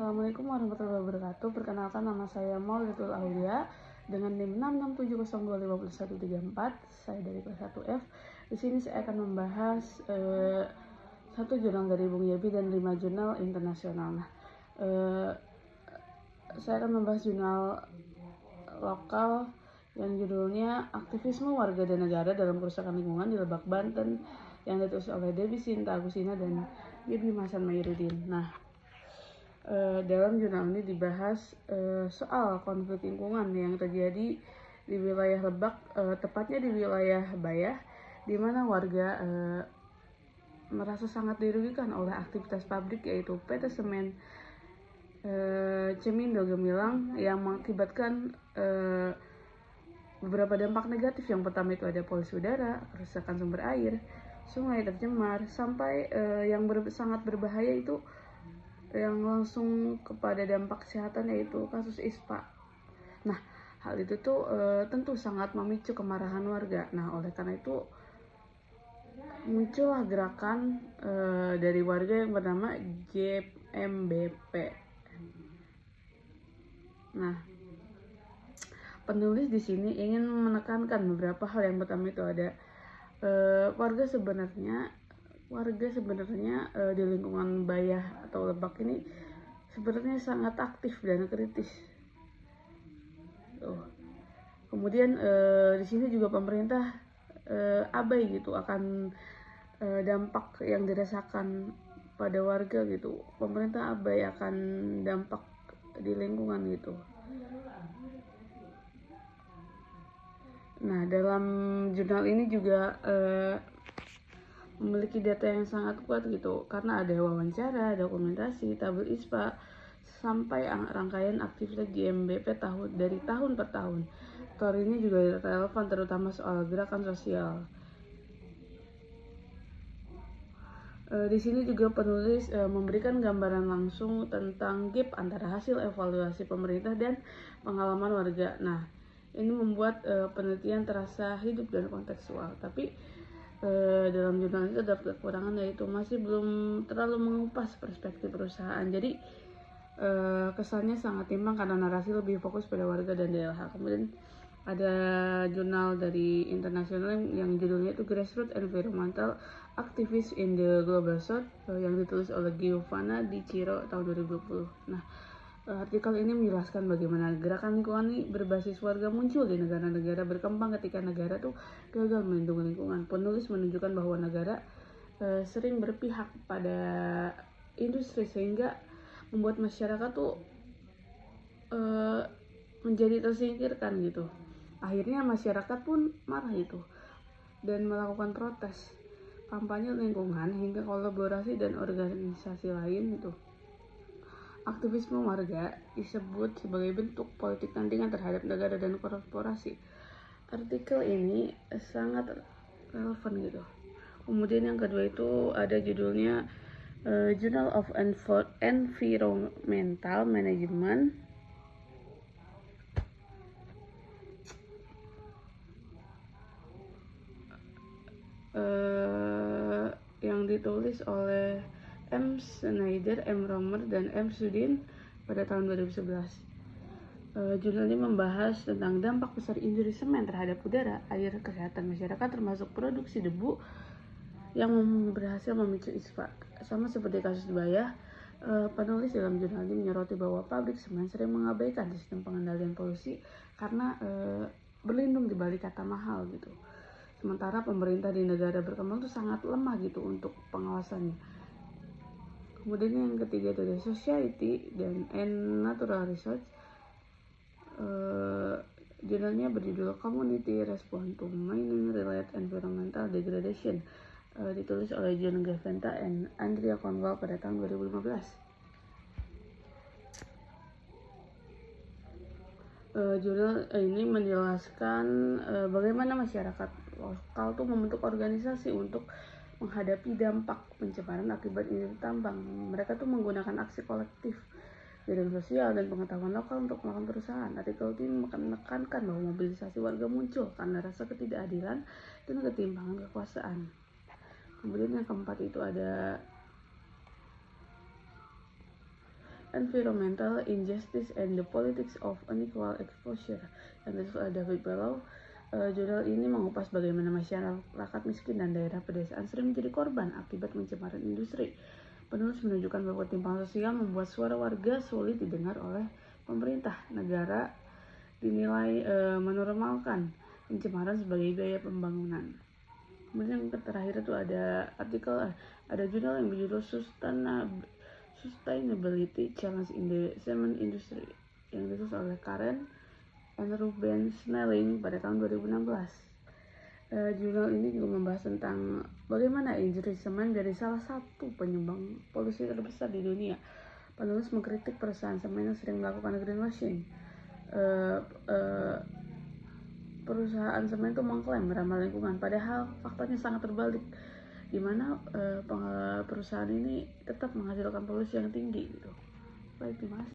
Assalamualaikum warahmatullahi wabarakatuh. Perkenalkan, nama saya Maulidatul Aulia dengan NIM 667025134. Saya dari kelas 1F. Di sini saya akan membahas satu jurnal dari Bung Yebi dan 5 jurnal internasional. Saya akan membahas jurnal lokal yang judulnya Aktivisme Warga dan Negara dalam Kerusakan Lingkungan di Lebak, Banten, yang ditulis oleh Dewi Sinta Agustina dan Yebi Hasan Mahyudin. Dalam jurnal ini dibahas soal konflik lingkungan yang terjadi di wilayah Lebak, tepatnya di wilayah Bayah, di mana warga merasa sangat dirugikan oleh aktivitas pabrik yaitu PT Semen Cemindo Gemilang yang mengakibatkan beberapa dampak negatif. Yang pertama itu ada polusi udara, kerusakan sumber air, sungai tercemar, sampai yang sangat berbahaya itu yang langsung kepada dampak kesehatan yaitu kasus ISPA. Nah, hal itu tuh tentu sangat memicu kemarahan warga. Nah, oleh karena itu muncullah gerakan dari warga yang bernama JMBP. Nah, penulis di sini ingin menekankan beberapa hal. Yang pertama itu ada warga sebenarnya di lingkungan Bayah atau Lebak ini sebenarnya sangat aktif dan kritis. Kemudian di sini juga pemerintah abai gitu akan dampak yang dirasakan pada warga gitu. Pemerintah abai akan dampak di lingkungan gitu. Nah, dalam jurnal ini juga memiliki data yang sangat kuat gitu, karena ada wawancara, dokumentasi, tabel ISPA, sampai rangkaian aktivitas JMBP dari tahun per tahun. Teori ini juga relevan terutama soal gerakan sosial. Di sini juga penulis memberikan gambaran langsung tentang gap antara hasil evaluasi pemerintah dan pengalaman warga. Nah, ini membuat penelitian terasa hidup dan kontekstual. Tapi dalam jurnal itu ada kekurangan, yaitu masih belum terlalu mengupas perspektif perusahaan. Jadi kesannya sangat timpang karena narasi lebih fokus pada warga dan daerah. Kemudian ada jurnal dari internasional yang judulnya itu Grassroots Environmental Activists in the Global South yang ditulis oleh Giovanna Di Ciro tahun 2020. Nah, artikel ini menjelaskan bagaimana gerakan lingkungan ini berbasis warga muncul di negara-negara berkembang ketika negara tuh gagal melindungi lingkungan. Penulis menunjukkan bahwa negara sering berpihak pada industri sehingga membuat masyarakat tuh menjadi tersingkirkan gitu. Akhirnya masyarakat pun marah gitu dan melakukan protes, kampanye lingkungan, hingga kolaborasi dan organisasi lain itu. Aktivisme warga disebut sebagai bentuk politik tandingan terhadap negara dan korporasi. Artikel ini sangat relevan gitu. Kemudian yang kedua itu ada judulnya Journal of Environmental Management yang ditulis oleh M. Snyder, M. Romer, dan M. Sudin pada tahun 2011. Jurnal ini membahas tentang dampak besar industri semen terhadap udara, air, kesehatan masyarakat, termasuk produksi debu yang berhasil memicu ISPA. Sama seperti kasus Bayah, penulis dalam jurnal ini menyoroti bahwa pabrik semen sering mengabaikan sistem pengendalian polusi karena berlindung di balik kata mahal gitu. Sementara pemerintah di negara berkembang itu sangat lemah gitu untuk pengawasannya. Kemudian yang ketiga itu ada Society and Natural Research. Jurnalnya berjudul Community Response to Mining Related Environmental Degradation, ditulis oleh John Gaventa and Andrea Cornwall pada tahun 2015. Jurnal ini menjelaskan bagaimana masyarakat lokal tuh membentuk organisasi untuk menghadapi dampak pencemaran akibat industri tambang. Mereka tuh menggunakan aksi kolektif, jaringan sosial, dan pengetahuan lokal untuk melakukan perusahaan. Artikel ini menekankan bahwa mobilisasi warga muncul karena rasa ketidakadilan dan ketimpangan kekuasaan. Kemudian yang keempat itu ada Environmental Injustice and the Politics of Unequal Exposure yang ditulis oleh David Bellow. Jurnal ini mengupas bagaimana masyarakat miskin dan daerah pedesaan sering menjadi korban akibat pencemaran industri. Penulis menunjukkan bahwa ketimpangan sosial membuat suara warga sulit didengar oleh pemerintah. Negara dinilai menormalkan pencemaran sebagai biaya pembangunan. Kemudian yang terakhir itu ada artikel, ada jurnal yang berjudul Sustainability Challenge in the Cement Industry yang ditulis oleh Karen and Ruben Snelling pada tahun 2016. Jurnal ini juga membahas tentang bagaimana industri semen dari salah satu penyumbang polusi terbesar di dunia. Penulis mengkritik perusahaan semen yang sering melakukan greenwashing. Perusahaan semen itu mengklaim ramah lingkungan, padahal faktanya sangat terbalik, di mana perusahaan ini tetap menghasilkan polusi yang tinggi gitu. Baik, terima kasih.